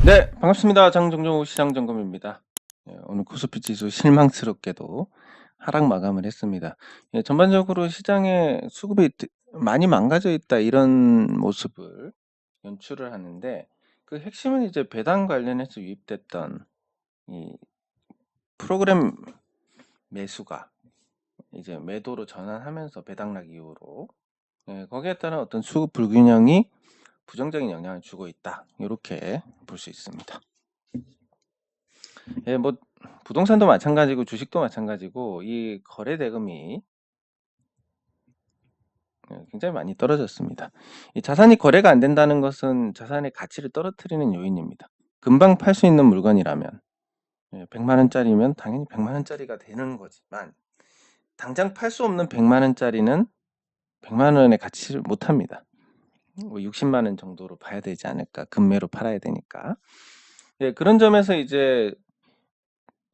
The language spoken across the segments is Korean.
네, 반갑습니다. 장정종우 시장점검입니다. 오늘 코스피 지수 실망스럽게도 하락 마감을 했습니다. 전반적으로 시장의 수급이 많이 망가져 있다 이런 모습을 연출을 하는데 그 핵심은 이제 배당 관련해서 유입됐던 이 프로그램 매수가 이제 매도로 전환하면서 배당락 이후로 거기에 따른 어떤 수급 불균형이 부정적인 영향을 주고 있다. 이렇게 볼 수 있습니다. 뭐 부동산도 마찬가지고 주식도 마찬가지고 이 거래 대금이 굉장히 많이 떨어졌습니다. 이 자산이 거래가 안 된다는 것은 자산의 가치를 떨어뜨리는 요인입니다. 금방 팔 수 있는 물건이라면 100만 원짜리면 당연히 100만 원짜리가 되는 거지만 당장 팔 수 없는 100만 원짜리는 100만 원의 가치를 못 합니다. 60만 원 정도로 봐야 되지 않을까? 금매로 팔아야 되니까. 그런 점에서 이제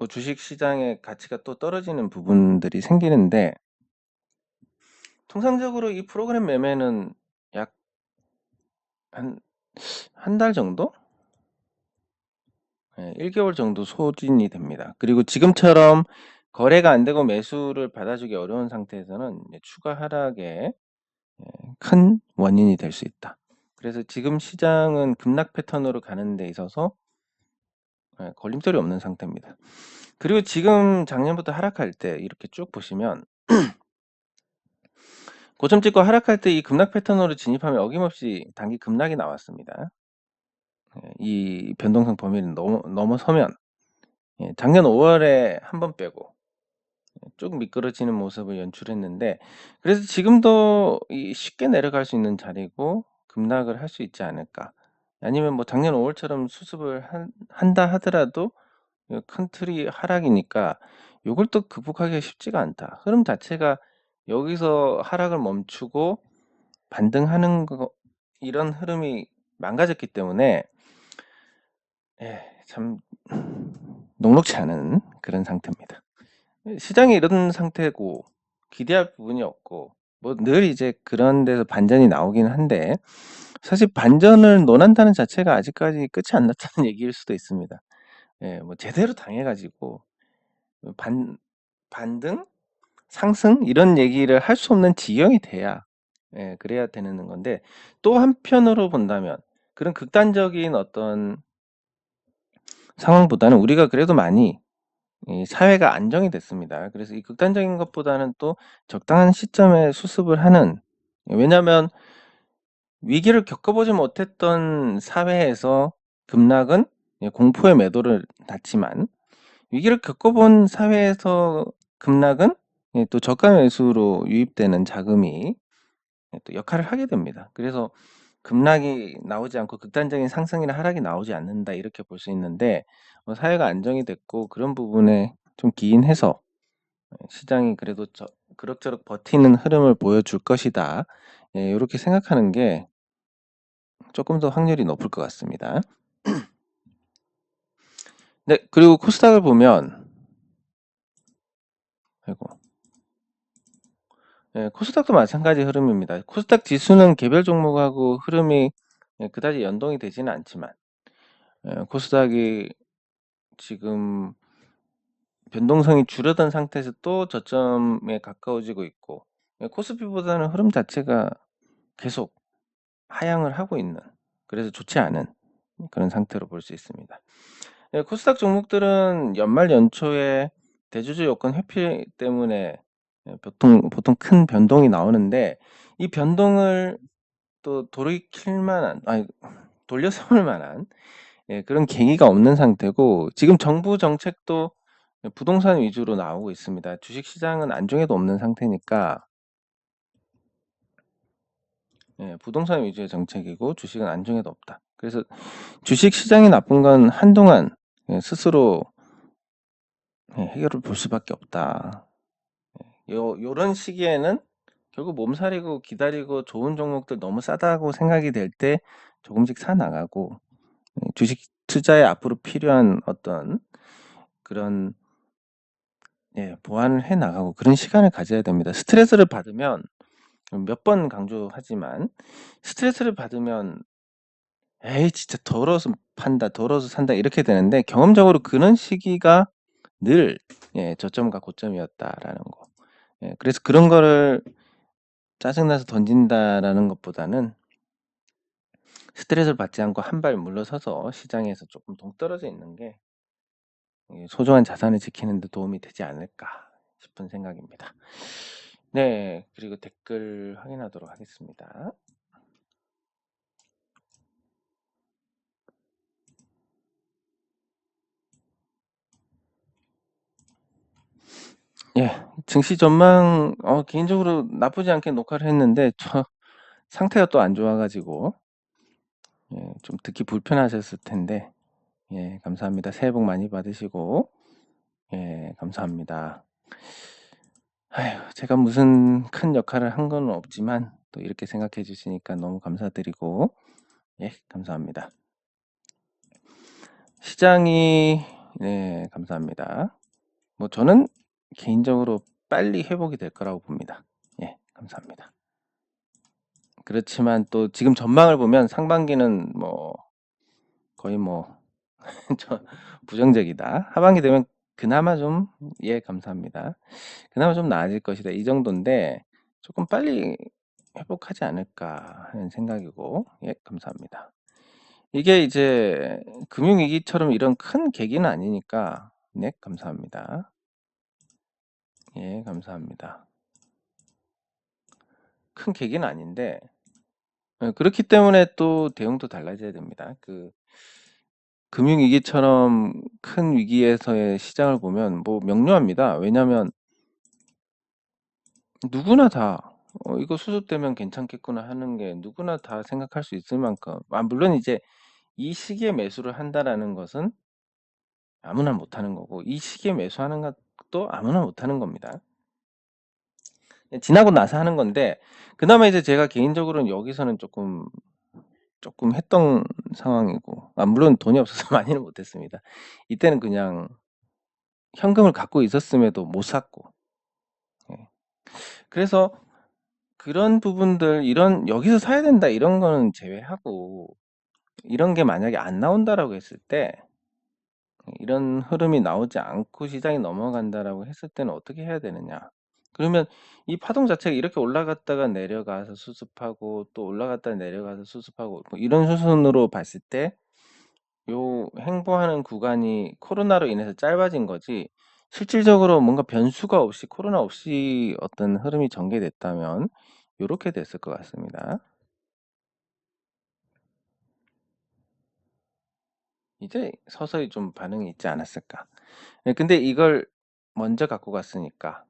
주식 시장의 가치가 또 떨어지는 부분들이 생기는데 통상적으로 이 프로그램 매매는 약 한 달 정도? 1개월 정도 소진이 됩니다. 그리고 지금처럼 거래가 안 되고 매수를 받아주기 어려운 상태에서는 추가 하락의 큰 원인이 될 수 있다. 그래서 지금 시장은 급락 패턴으로 가는 데 있어서 걸림돌이 없는 상태입니다. 그리고 지금 작년부터 하락할 때 이렇게 쭉 보시면 고점 찍고 하락할 때 이 급락 패턴으로 진입하면 어김없이 단기 급락이 나왔습니다. 이 변동성 범위를 넘어서면 작년 5월에 한 번 빼고 쭉 미끄러지는 모습을 연출했는데 그래서 지금도 쉽게 내려갈 수 있는 자리고 급락을 할 수 있지 않을까. 아니면 뭐 작년 5월처럼 수습을 한다 하더라도 큰 틀이 하락이니까 요걸 또 극복하기가 쉽지가 않다. 흐름 자체가 여기서 하락을 멈추고 반등하는 거 이런 흐름이 망가졌기 때문에 참 녹록지 않은 그런 상태입니다. 시장이 이런 상태고 기대할 부분이 없고 뭐 늘 이제 그런 데서 반전이 나오긴 한데 사실 반전을 논한다는 자체가 아직까지 끝이 안 났다는 얘기일 수도 있습니다. 뭐 제대로 당해가지고 반등, 상승 이런 얘기를 할 수 없는 지경이 돼야 그래야 되는 건데 또 한편으로 본다면 그런 극단적인 어떤 상황보다는 우리가 그래도 많이 사회가 안정이 됐습니다. 그래서 이 극단적인 것보다는 또 적당한 시점에 수습을 하는 왜냐하면 위기를 겪어보지 못했던 사회에서 급락은 공포의 매도를 낳지만 위기를 겪어본 사회에서 급락은 또 저가 매수로 유입되는 자금이 또 역할을 하게 됩니다. 그래서 급락이 나오지 않고 극단적인 상승이나 하락이 나오지 않는다 이렇게 볼 수 있는데 사회가 안정이 됐고 그런 부분에 좀 기인해서 시장이 그래도 그럭저럭 버티는 흐름을 보여줄 것이다. 이렇게 생각하는 게 조금 더 확률이 높을 것 같습니다. 네, 그리고 코스닥을 보면 아이고. 코스닥도 마찬가지 흐름입니다. 코스닥 지수는 개별 종목하고 흐름이 그다지 연동이 되지는 않지만 코스닥이 지금 변동성이 줄어든 상태에서 또 저점에 가까워지고 있고 코스피보다는 흐름 자체가 계속 하향을 하고 있는 그래서 좋지 않은 그런 상태로 볼 수 있습니다. 코스닥 종목들은 연말 연초에 대주주 요건 회피 때문에 보통 큰 변동이 나오는데 이 변동을 또 돌이킬 만한 돌려세울 만한 그런 계기가 없는 상태고 지금 정부 정책도 부동산 위주로 나오고 있습니다. 주식 시장은 안정에도 없는 상태니까 부동산 위주의 정책이고 주식은 안정에도 없다. 그래서 주식 시장이 나쁜 건 한동안 스스로 해결을 볼 수밖에 없다. 요런 시기에는 결국 몸살이고 기다리고 좋은 종목들 너무 싸다고 생각이 될 때 조금씩 사 나가고 주식 투자에 앞으로 필요한 어떤 그런 보완을 해 나가고 그런 시간을 가져야 됩니다. 스트레스를 받으면 몇 번 강조하지만 스트레스를 받으면 에이 진짜 더러워서 판다, 덜어서 산다 이렇게 되는데 경험적으로 그런 시기가 늘 저점과 고점이었다라는 거. 그래서 그런 거를 짜증나서 던진다라는 것보다는 스트레스를 받지 않고 한 발 물러서서 시장에서 조금 동떨어져 있는 게 소중한 자산을 지키는 데 도움이 되지 않을까 싶은 생각입니다. 네, 그리고 댓글 확인하도록 하겠습니다. 증시 전망 개인적으로 나쁘지 않게 녹화를 했는데 저 상태가 또 안 좋아 가지고 좀 듣기 불편하셨을 텐데 감사합니다. 새해 복 많이 받으시고 감사합니다. 아휴, 제가 무슨 큰 역할을 한 건 없지만 또 이렇게 생각해 주시니까 너무 감사드리고 감사합니다. 시장이 감사합니다. 뭐 저는 개인적으로 빨리 회복이 될 거라고 봅니다. 감사합니다. 그렇지만 또 지금 전망을 보면 상반기는 뭐 거의 저 부정적이다. 하반기 되면 그나마 좀 감사합니다. 그나마 좀 나아질 것이다. 이 정도인데 조금 빨리 회복하지 않을까 하는 생각이고 감사합니다. 이게 이제 금융위기처럼 이런 큰 계기는 아니니까 감사합니다. 감사합니다. 큰 계기는 아닌데 그렇기 때문에 또 대응도 달라져야 됩니다. 금융위기처럼 큰 위기에서의 시장을 보면 뭐 명료합니다. 왜냐하면 누구나 다 이거 수습되면 괜찮겠구나 하는 게 누구나 다 생각할 수 있을 만큼 물론 이제 이 시기에 매수를 한다라는 것은 아무나 못하는 거고 이 시기에 매수하는 것도 아무나 못하는 겁니다. 지나고 나서 하는 건데 그나마 이제 제가 개인적으로는 여기서는 조금 했던 상황이고 물론 돈이 없어서 많이는 못했습니다. 이때는 그냥 현금을 갖고 있었음에도 못 샀고 그래서 그런 부분들 여기서 사야 된다 이런 거는 제외하고 이런 게 만약에 안 나온다라고 했을 때 이런 흐름이 나오지 않고 시장이 넘어간다라고 했을 때는 어떻게 해야 되느냐. 그러면 이 파동 자체가 이렇게 올라갔다가 내려가서 수습하고 또 올라갔다가 내려가서 수습하고 뭐 이런 수순으로 봤을 때 요 행보하는 구간이 코로나로 인해서 짧아진 거지 실질적으로 뭔가 변수가 없이 코로나 없이 어떤 흐름이 전개됐다면 요렇게 됐을 것 같습니다. 이제 서서히 좀 반응이 있지 않았을까. 근데 이걸 먼저 갖고 갔으니까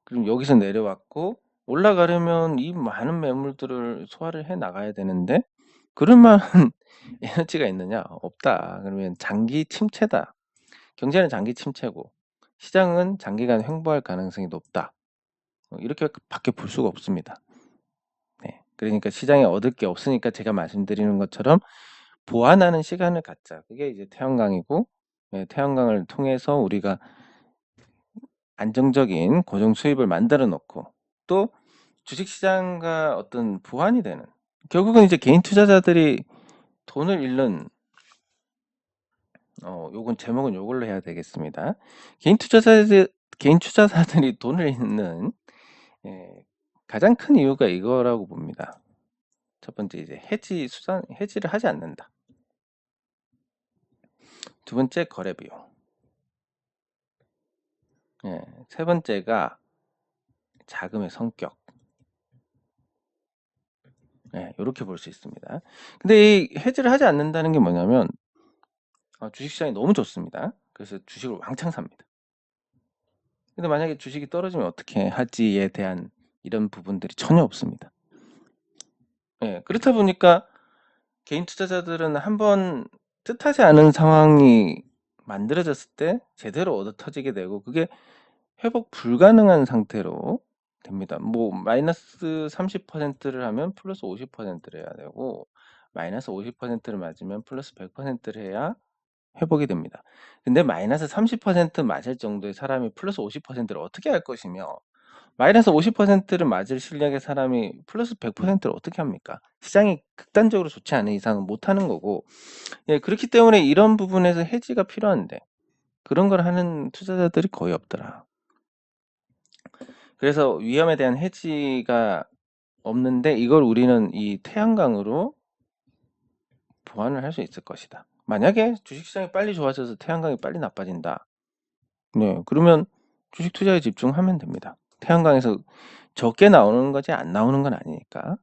그럼 여기서 내려왔고 올라가려면 이 많은 매물들을 소화를 해 나가야 되는데 그럴 만한 에너지가 있느냐? 없다. 그러면 장기 침체다. 경제는 장기 침체고 시장은 장기간 횡보할 가능성이 높다. 이렇게 밖에 볼 수가 없습니다. 그러니까 시장에 얻을 게 없으니까 제가 말씀드리는 것처럼 보완하는 시간을 갖자. 그게 이제 태양광이고 태양광을 통해서 우리가 안정적인 고정 수입을 만들어 놓고 또 주식시장과 어떤 보완이 되는 결국은 이제 개인 투자자들이 돈을 잃는 요건 제목은 요걸로 해야 되겠습니다. 개인 투자자들이 돈을 잃는 가장 큰 이유가 이거라고 봅니다. 첫 번째 이제 해지를 하지 않는다. 두 번째 거래 비용. 세 번째가 자금의 성격. 요렇게 볼 수 있습니다. 근데 이 해지를 하지 않는다는 게 뭐냐면 주식시장이 너무 좋습니다. 그래서 주식을 왕창 삽니다. 근데 만약에 주식이 떨어지면 어떻게 하지에 대한 이런 부분들이 전혀 없습니다. 그렇다 보니까 개인 투자자들은 한번 뜻하지 않은 상황이 만들어졌을 때 제대로 얻어 터지게 되고 그게 회복 불가능한 상태로 됩니다. 뭐 마이너스 30%를 하면 플러스 50%를 해야 되고 마이너스 50%를 맞으면 플러스 100%를 해야 회복이 됩니다. 근데 마이너스 30% 맞을 정도의 사람이 플러스 50%를 어떻게 할 것이며 마이너스 50%를 맞을 실력의 사람이 플러스 100%를 어떻게 합니까? 시장이 극단적으로 좋지 않은 이상은 못 하는 거고, 예, 그렇기 때문에 이런 부분에서 해지가 필요한데 그런 걸 하는 투자자들이 거의 없더라. 그래서 위험에 대한 해지가 없는데 이걸 우리는 이 태양광으로 보완을 할 수 있을 것이다. 만약에 주식시장이 빨리 좋아져서 태양광이 빨리 나빠진다. 네, 그러면 주식 투자에 집중하면 됩니다. 태양광에서 적게 나오는 거지 안 나오는 건 아니니까.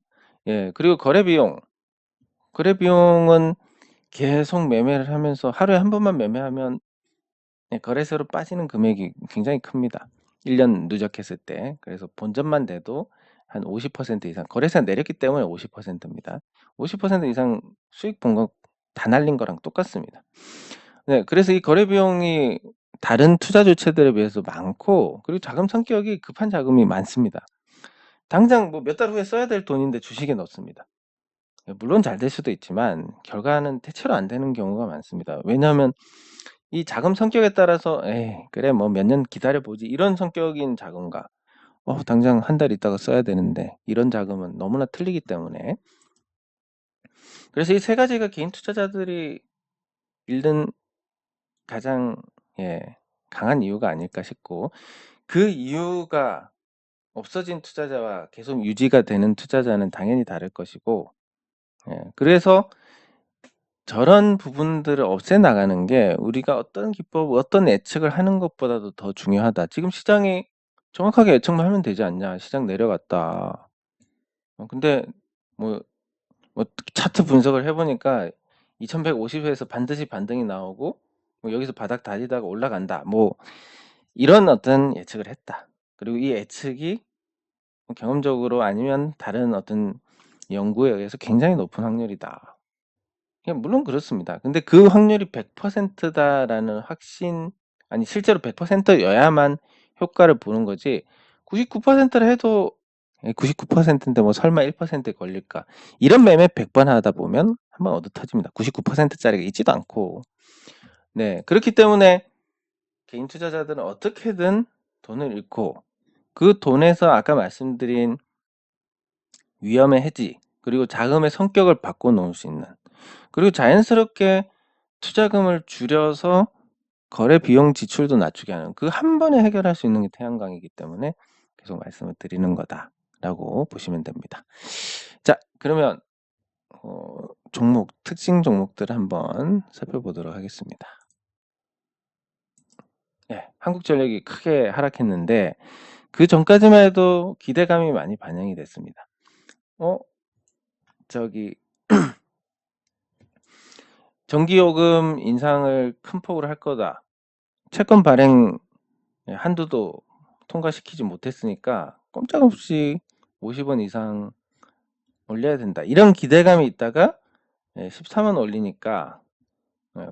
예, 그리고 거래 비용은 계속 매매를 하면서 하루에 한 번만 매매하면 거래소로 빠지는 금액이 굉장히 큽니다. 1년 누적했을 때. 그래서 본전만 돼도 한 50% 이상, 거래소가 내렸기 때문에 50%입니다. 50% 이상 수익 본 거 다 날린 거랑 똑같습니다. 네, 그래서 이 거래 비용이 다른 투자 주체들에 비해서 많고, 그리고 자금 성격이 급한 자금이 많습니다. 당장 뭐 몇 달 후에 써야 될 돈인데 주식에 넣습니다. 물론 잘 될 수도 있지만 결과는 대체로 안 되는 경우가 많습니다. 왜냐하면 이 자금 성격에 따라서 에이 그래 뭐 몇 년 기다려 보지 이런 성격인 자금과 당장 한 달 있다가 써야 되는데 이런 자금은 너무나 틀리기 때문에, 그래서 이 세 가지가 개인 투자자들이 잃는 가장 강한 이유가 아닐까 싶고, 그 이유가 없어진 투자자와 계속 유지가 되는 투자자는 당연히 다를 것이고, 그래서 저런 부분들을 없애 나가는 게 우리가 어떤 기법, 어떤 예측을 하는 것보다도 더 중요하다. 지금 시장이 정확하게 예측만 하면 되지 않냐. 시장 내려갔다. 근데 뭐, 차트 분석을 해보니까 2150에서 반드시 반등이 나오고 뭐 여기서 바닥 다지다가 올라간다. 뭐 이런 어떤 예측을 했다. 그리고 이 예측이 경험적으로 아니면 다른 어떤 연구에 의해서 굉장히 높은 확률이다. 물론 그렇습니다. 근데 그 확률이 100%다라는 확신, 아니 실제로 100%여야만 효과를 보는 거지 99%를 해도 99%인데 뭐 설마 1%에 걸릴까? 이런 매매 100번 하다 보면 한번 얻어 터집니다. 99%짜리가 있지도 않고. 네, 그렇기 때문에 개인 투자자들은 어떻게든 돈을 잃고 그 돈에서 아까 말씀드린 위험의 해지, 그리고 자금의 성격을 바꿔 놓을 수 있는, 그리고 자연스럽게 투자금을 줄여서 거래 비용 지출도 낮추게 하는, 그 한 번에 해결할 수 있는 게 태양광이기 때문에 계속 말씀을 드리는 거다라고 보시면 됩니다. 자, 그러면 종목, 특징 종목들을 한번 살펴보도록 하겠습니다. 한국전력이 크게 하락했는데 그 전까지만 해도 기대감이 많이 반영이 됐습니다. 전기요금 인상을 큰 폭으로 할 거다. 채권 발행 한도도 통과시키지 못했으니까 꼼짝없이 50원 이상 올려야 된다. 이런 기대감이 있다가 13원 올리니까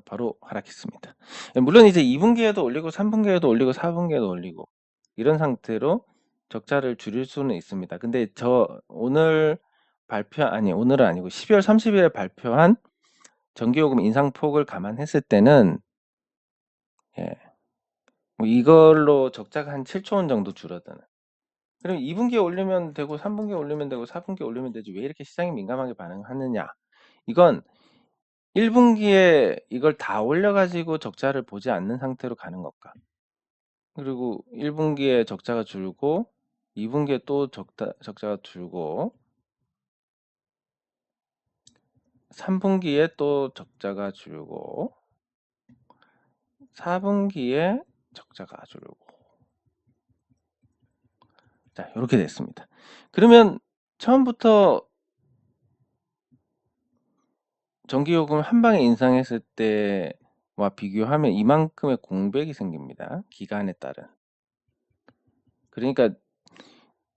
바로 하락했습니다. 물론 이제 2분기에도 올리고 3분기에도 올리고 4분기에도 올리고 이런 상태로 적자를 줄일 수는 있습니다. 근데 오늘은 아니고 12월 30일에 발표한 전기요금 인상폭을 감안했을 때는 뭐 이걸로 적자가 한 7조 원 정도 줄어드는. 그럼 2분기에 올리면 되고 3분기에 올리면 되고 4분기에 올리면 되지 왜 이렇게 시장이 민감하게 반응하느냐. 이건 1분기에 이걸 다 올려가지고 적자를 보지 않는 상태로 가는 것과, 그리고 1분기에 적자가 줄고 2분기에 또 적자가 줄고 3분기에 또 적자가 줄고 4분기에 적자가 줄고, 자 이렇게 됐습니다. 그러면 처음부터 전기요금 한 방에 인상했을 때와 비교하면 이만큼의 공백이 생깁니다. 기간에 따른. 그러니까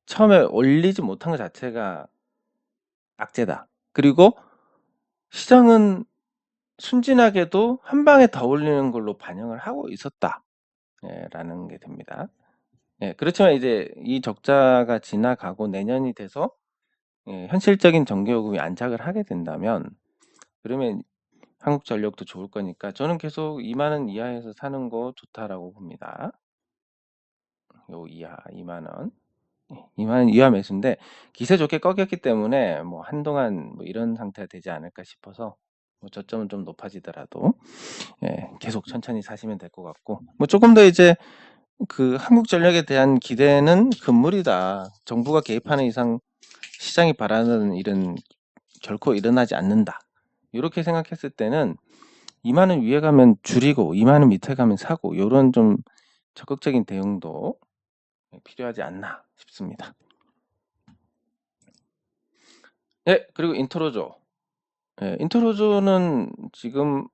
처음에 올리지 못한 것 자체가 악재다. 그리고 시장은 순진하게도 한 방에 더 올리는 걸로 반영을 하고 있었다. 라는 게 됩니다. 그렇지만 이제 이 적자가 지나가고 내년이 돼서 현실적인 전기요금이 안착을 하게 된다면, 그러면 한국전력도 좋을 거니까 저는 계속 2만 원 이하에서 사는 거 좋다라고 봅니다. 요 이하 2만 원. 2만원 이하 매수인데 기세 좋게 꺾였기 때문에 뭐 한동안 뭐 이런 상태가 되지 않을까 싶어서 뭐 저점은 좀 높아지더라도 계속 천천히 사시면 될 것 같고, 뭐 조금 더 이제 그 한국전력에 대한 기대는 금물이다. 정부가 개입하는 이상 시장이 바라는 일은 결코 일어나지 않는다. 이렇게 생각했을 때는 2만원 위에 가면 줄이고 2만원 밑에 가면 사고, 요런 좀 적극적인 대응도 필요하지 않나 싶습니다. 그리고 인트로조. 인트로조는 지금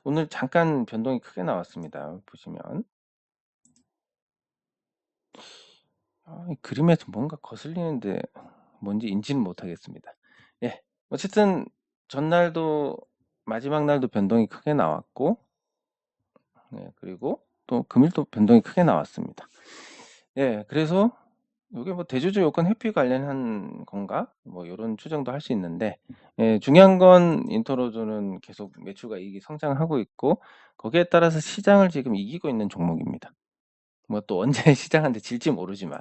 오늘 잠깐 변동이 크게 나왔습니다. 보시면 이 그림에서 뭔가 거슬리는데 뭔지 인지는 못하겠습니다. 어쨌든 전날도 마지막 날도 변동이 크게 나왔고, 그리고 또 금일도 변동이 크게 나왔습니다. 그래서 이게 뭐 대주주 요건 회피 관련한 건가? 뭐 이런 추정도 할 수 있는데, 중요한 건 인터로조는 계속 매출과 이익이 성장하고 있고, 거기에 따라서 시장을 지금 이기고 있는 종목입니다. 뭐 또 언제 시장한테 질지 모르지만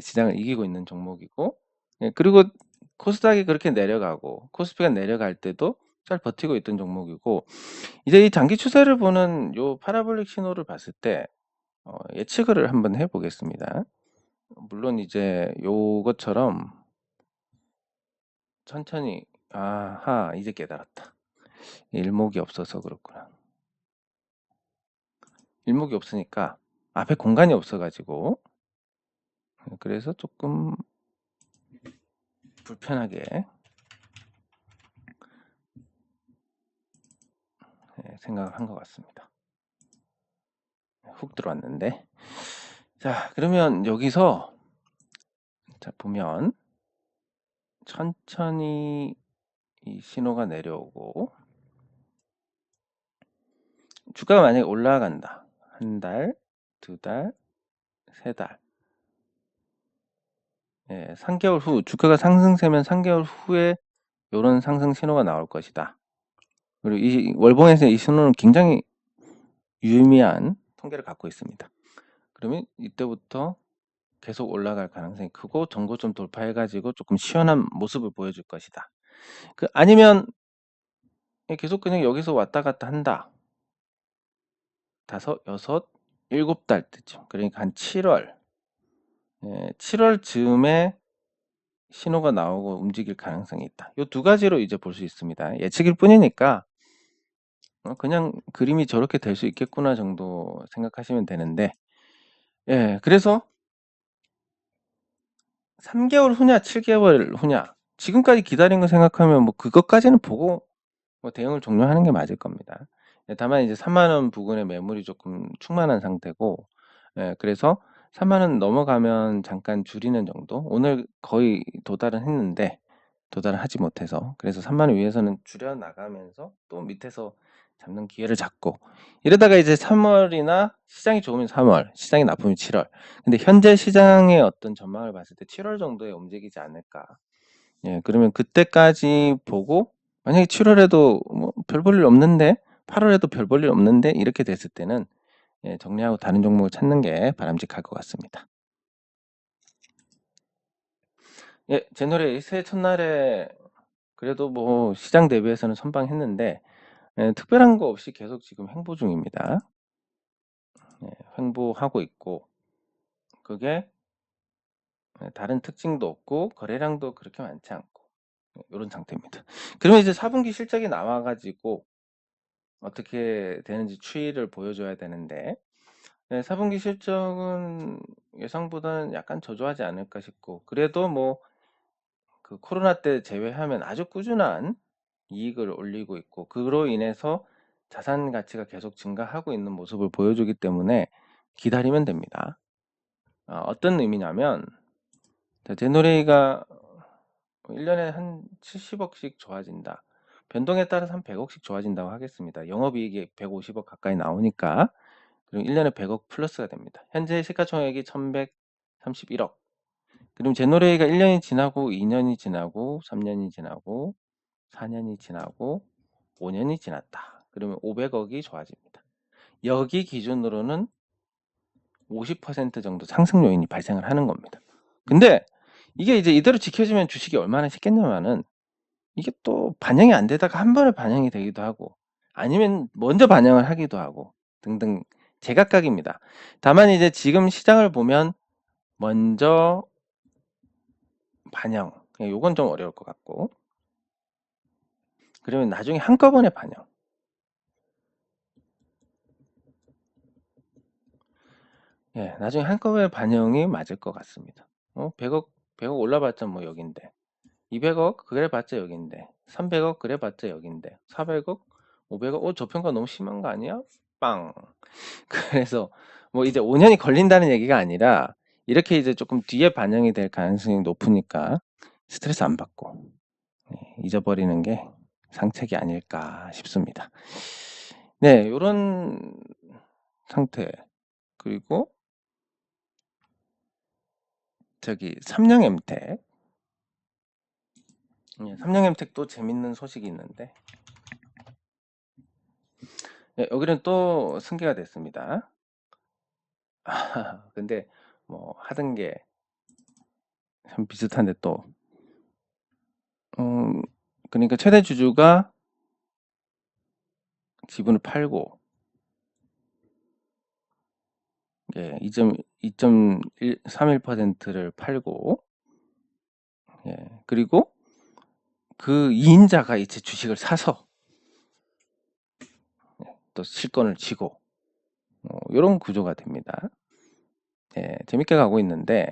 시장을 이기고 있는 종목이고, 그리고 코스닥이 그렇게 내려가고 코스피가 내려갈 때도 잘 버티고 있던 종목이고, 이제 이 장기 추세를 보는 요 파라볼릭 신호를 봤을 때 예측을 한번 해 보겠습니다. 물론 이제 요것처럼 천천히, 아하, 이제 깨달았다. 일목이 없어서 그렇구나. 일목이 없으니까 앞에 공간이 없어 가지고, 그래서 조금 불편하게 생각을 한 것 같습니다. 훅 들어왔는데, 자, 그러면 여기서 자 보면 천천히 이 신호가 내려오고, 주가가 만약에 올라간다. 한 달, 두 달, 세 달, 3개월 후 주가가 상승세면 3개월 후에 요런 상승 신호가 나올 것이다. 그리고 이 월봉에서 이 신호는 굉장히 유의미한 통계를 갖고 있습니다. 그러면 이때부터 계속 올라갈 가능성이 크고 전고점 돌파해 가지고 조금 시원한 모습을 보여줄 것이다. 아니면 계속 그냥 여기서 왔다 갔다 한다. 5, 6, 7달 때쯤, 그러니까 한 7월 7월 즈음에 신호가 나오고 움직일 가능성이 있다. 요 두 가지로 이제 볼 수 있습니다. 예측일 뿐이니까 그냥 그림이 저렇게 될 수 있겠구나 정도 생각하시면 되는데, 그래서 3개월 후냐 7개월 후냐, 지금까지 기다린 거 생각하면 뭐 그것까지는 보고 뭐 대응을 종료하는 게 맞을 겁니다. 다만 이제 3만원 부근에 매물이 조금 충만한 상태고, 그래서 3만원 넘어가면 잠깐 줄이는 정도. 오늘 거의 도달은 했는데 도달을 하지 못해서, 그래서 3만원 위에서는 줄여 나가면서 또 밑에서 잡는 기회를 잡고, 이러다가 이제 3월이나 시장이 좋으면 3월, 시장이 나쁘면 7월. 근데 현재 시장의 어떤 전망을 봤을 때 7월 정도에 움직이지 않을까. 그러면 그때까지 보고, 만약에 7월에도 뭐 별 볼 일 없는데, 8월에도 별 볼 일 없는데, 이렇게 됐을 때는 정리하고 다른 종목을 찾는 게 바람직할 것 같습니다. 제너레이 새해 첫날에 그래도 뭐 시장 대비해서는 선방했는데, 특별한 거 없이 계속 지금 횡보 중입니다. 횡보하고 있고, 그게 다른 특징도 없고 거래량도 그렇게 많지 않고 이런 상태입니다. 그러면 이제 4분기 실적이 나와가지고 어떻게 되는지 추이를 보여줘야 되는데, 4분기 실적은 예상보다는 약간 저조하지 않을까 싶고, 그래도 뭐 그 코로나 때 제외하면 아주 꾸준한 이익을 올리고 있고, 그로 인해서 자산 가치가 계속 증가하고 있는 모습을 보여주기 때문에 기다리면 됩니다. 어떤 의미냐면, 제노레이가 1년에 한 70억씩 좋아진다. 변동에 따라서 한 100억씩 좋아진다고 하겠습니다. 영업이익이 150억 가까이 나오니까, 그리고 1년에 100억 플러스가 됩니다. 현재 시가총액이 1131억. 그럼 제노레이가 1년이 지나고 2년이 지나고 3년이 지나고 4년이 지나고 5년이 지났다. 그러면 500억이 좋아집니다. 여기 기준으로는 50% 정도 상승 요인이 발생을 하는 겁니다. 근데 이게 이제 이대로 지켜지면 주식이 얼마나 식겠냐면은 이게 또 반영이 안 되다가 한 번에 반영이 되기도 하고 아니면 먼저 반영을 하기도 하고 등등 제각각입니다. 다만 이제 지금 시장을 보면 먼저 반영, 요건 좀 어려울 것 같고 그러면 나중에 한꺼번에 반영. 예, 나중에 한꺼번에 반영이 맞을 것 같습니다. 100억 올라봤자 뭐 여긴데 200억 그래봤자 여긴데 300억 그래봤자 여긴데 400억 500억 저 평가 너무 심한 거 아니야? 빵. 그래서 뭐 이제 5년이 걸린다는 얘기가 아니라 이렇게 이제 조금 뒤에 반영이 될 가능성이 높으니까 스트레스 안 받고 잊어버리는 게 상책이 아닐까 싶습니다. 네, 요런 상태. 그리고 저기 삼양엠텍. 삼양엠텍도 재밌는 소식이 있는데 여기는 또 승계가 됐습니다. 근데 뭐 하던 게 참 비슷한데 또 그러니까 최대 주주가 지분을 팔고 2.31%를 팔고 그리고 그 2인자가 이제 주식을 사서 또 실권을 쥐고 이런 구조가 됩니다. 재밌게 가고 있는데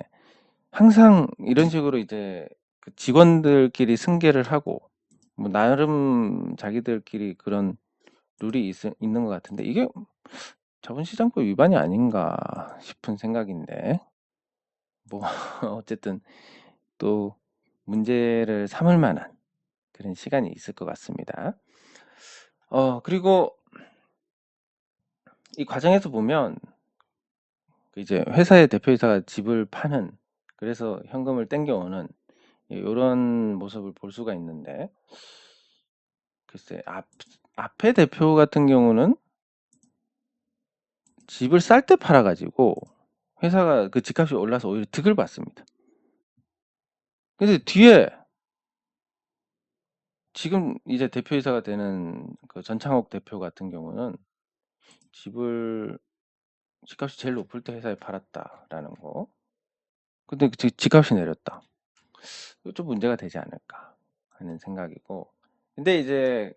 항상 이런 식으로 이제 그 직원들끼리 승계를 하고 뭐 나름 자기들끼리 그런 룰이 있는 것 같은데 이게 자본시장법 위반이 아닌가 싶은 생각인데 뭐 어쨌든 또 문제를 삼을 만한 그런 시간이 있을 것 같습니다. 그리고 이 과정에서 보면 이제 회사의 대표이사가 집을 파는 그래서 현금을 땡겨오는 이런 모습을 볼 수가 있는데 글쎄 앞에 대표 같은 경우는 집을 쌀 때 팔아가지고 회사가 그 집값이 올라서 오히려 득을 받습니다. 근데 뒤에 지금 이제 대표이사가 되는 그 전창옥 대표 같은 경우는 집값이 제일 높을 때 회사에 팔았다라는 거. 근데 집값이 내렸다. 이거 좀 문제가 되지 않을까 하는 생각이고. 근데 이제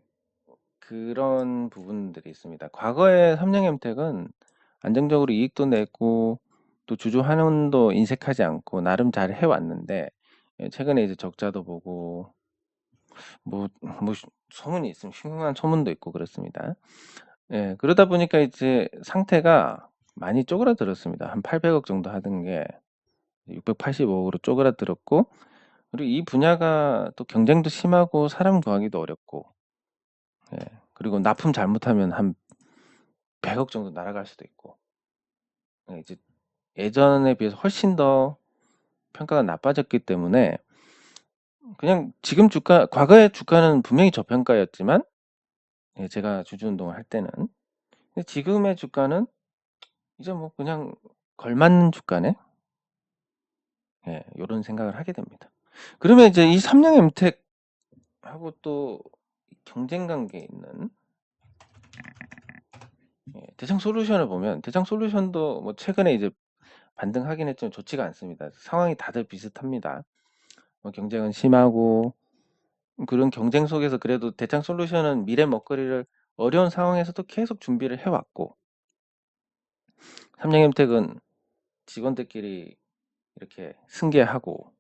그런 부분들이 있습니다. 과거에 삼양엠텍은 안정적으로 이익도 내고 또 주주 환원도 인색하지 않고 나름 잘 해왔는데 최근에 이제 적자도 보고 뭐 소문이 있으면 흉흉한 소문도 있고 그렇습니다. 그러다 보니까 이제 상태가 많이 쪼그라들었습니다. 한 800억 정도 하던 게 685억으로 쪼그라들었고 그리고 이 분야가 또 경쟁도 심하고 사람 구하기도 어렵고 그리고 납품 잘못하면 한 100억 정도 날아갈 수도 있고 이제 예전에 비해서 훨씬 더 평가가 나빠졌기 때문에 그냥 지금 과거의 주가는 분명히 저평가였지만 제가 주주운동을 할 때는 근데 지금의 주가는 이제 뭐 그냥 걸맞는 주가네 요런 생각을 하게 됩니다. 그러면 이제 이 삼양엠텍하고 또 경쟁 관계에 있는 대창솔루션을 보면 대창솔루션도 뭐 최근에 이제 반등하긴 했지만 좋지가 않습니다. 상황이 다들 비슷합니다. 경쟁은 심하고 그런 경쟁 속에서 그래도 대창솔루션은 미래 먹거리를 어려운 상황에서도 계속 준비를 해왔고 삼양엠텍은 직원들끼리 이렇게 승계하고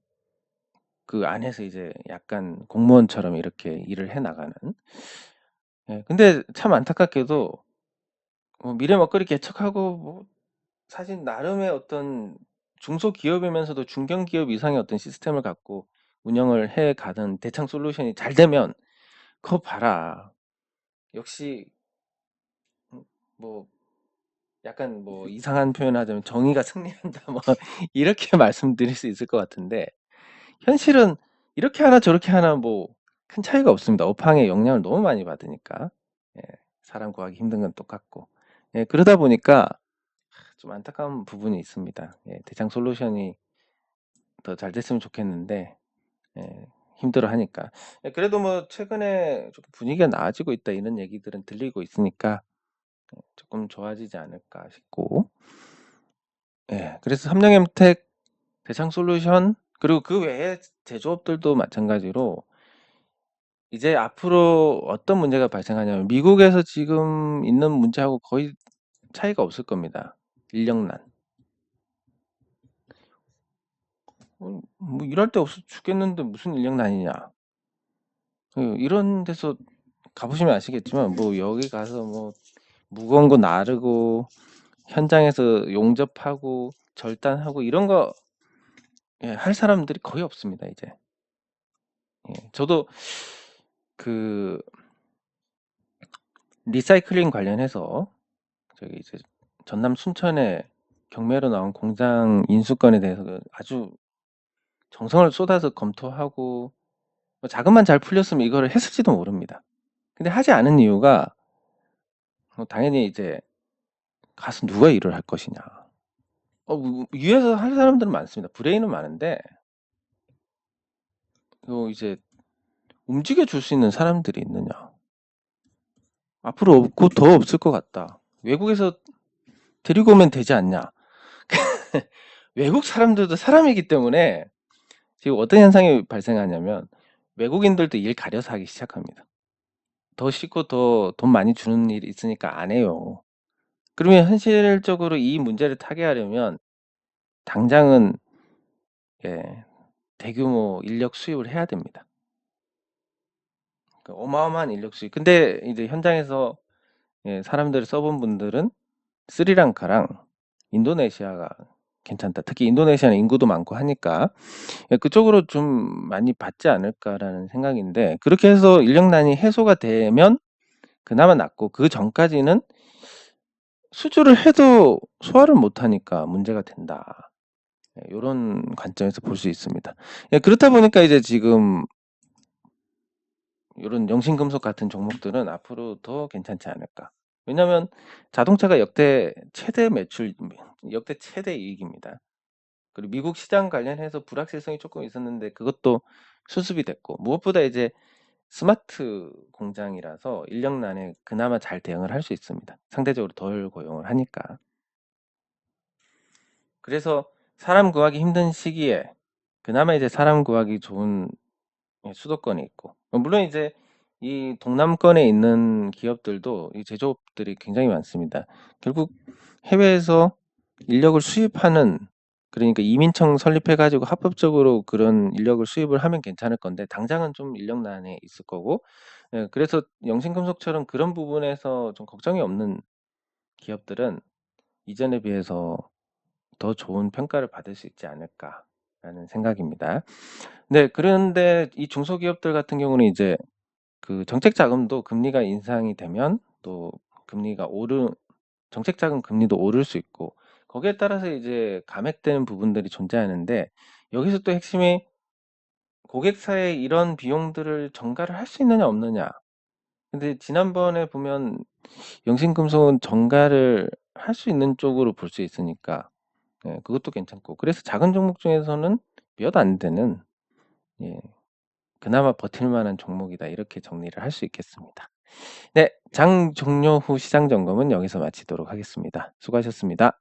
그 안에서 이제 약간 공무원처럼 이렇게 일을 해나가는 근데 참 안타깝게도 미래 먹거리 개척하고 뭐 사실 나름의 어떤 중소기업이면서도 중견기업 이상의 어떤 시스템을 갖고 운영을 해 가던 대창솔루션이 잘 되면 그거 봐라. 역시 뭐 약간 뭐 이상한 표현을 하자면 정의가 승리한다 뭐 이렇게 말씀드릴 수 있을 것 같은데 현실은 이렇게 하나 저렇게 하나 뭐 큰 차이가 없습니다. 업황의 영향을 너무 많이 받으니까 사람 구하기 힘든 건 똑같고 그러다 보니까 좀 안타까운 부분이 있습니다. 대창솔루션이 더 잘 됐으면 좋겠는데 예 힘들어하니까. 예 그래도 뭐 최근에 쪼끔 분위기가 나아지고 있다 이런 얘기들은 들리고 있으니까 쪼끔 좋아지지 않을까 싶고. 예 그래서 삼성엠텍, 대창솔루션 그리고 그 외에 제조업들도 마찬가지로 이제 앞으로 어떤 문제가 발생하냐면 미국에서 지금 있는 문제하고 거의 차이가 없을 겁니다, 인력난. 뭐 일할 데 없어 죽겠는데 무슨 인력난이냐. 이런 데서 가 보시면 아시겠지만 뭐 여기 가서 뭐 무거운 거 나르고 현장에서 용접하고 절단하고 이런 거 예 할 사람들이 거의 없습니다 이제. 예 저도 그 리사이클링 관련해서 저기 이제 전남 순천에 경매로 나온 공장 인수권에 대해서 아주 정성을 쏟아서 검토하고 뭐 자금만 잘 풀렸으면 이거를 했을지도 모릅니다. 근데 하지 않은 이유가 당연히 이제 가서 누가 일을 할 것이냐. 위에서 할 사람들은 많습니다. 브레인은 많은데 이제 움직여 줄 수 있는 사람들이 있느냐. 앞으로 없고 더 없을 것 같다. 외국에서 데리고 오면 되지 않냐. 외국 사람들도 사람이기 때문에 지금 어떤 현상이 발생하냐면 외국인들도 일 가려서 하기 시작합니다. 더 쉽고 더 돈 많이 주는 일이 있으니까 안 해요. 그러면 현실적으로 이 문제를 타개하려면 당장은 예 대규모 인력 수입을 해야 됩니다. 어마어마한 인력 수입. 근데 이제 현장에서 예 사람들을 써 본 분들은 스리랑카랑 인도네시아가 괜찮다. 특히 인도네시아는 인구도 많고 하니까 예 '그쪽으로 좀 많이 받지 않을까.'라는 생각인데 그렇게 해서 인력난이 해소가 되면 그나마 낫고 그전까지는 수주를 해도 소화를 못하니까 문제가 된다. 예 요런 관점에서 볼 수 있습니다. 예 그렇다 보니까 이제 지금 요런 영신금속 같은 종목들은 앞으로 더 괜찮지 않을까. 왜냐하면 자동차가 역대 최대 매출 역대 최대 이익입니다. 그리고 미국 시장 관련해서 불확실성이 쪼끔 있었는데 그것도 수습이 됐고 무엇보다 이제 스마트 공장이라서 인력난에 그나마 잘 대응을 할 수 있습니다, 상대적으로 덜 고용을 하니까. 그래서 사람 구하기 힘든 시기에 그나마 이제 사람 구하기 좋은 예 수도권에 있고 물론 이제 이 동남권에 있는 기업들도 이 제조업들이 굉장히 많습니다. 결국 해외에서 인력을 수입하는 그러니까 이민청 설립해 가지고 합법적으로 그런 인력을 수입을 하면 괜찮을 건데 당장은 좀 인력난에 있을 거고 예 그래서 영신금속처럼 그런 부분에서 좀 걱정이 없는 기업들은 이전에 비해서 더 좋은 평가를 받을 수 있지 않을까라는 생각입니다. 네 그런데 이 중소기업들 같은 경우는 이제 그 정책 자금도 금리가 인상이 되면 또 금리가 정책 자금 금리도 오를 수 있고 거기에 따라서 이제 감액되는 부분들이 존재하는데 여기서 또 핵심이 고객사의 이런 비용들을 전가를 할 수 있느냐 없느냐. 근데 지난번에 보면 영신금속은 전가를 할 수 있는 쪽으로 볼 수 있으니까 예 그것도 괜찮고 그래서 작은 종목 중에서는 몇 안 되는 예 그나마 버틸 만한 종목이다 이렇게 정리를 할 수 있겠습니다. 네 장 종료 후 시장 점검은 여기서 마치도록 하겠습니다. 수고하셨습니다.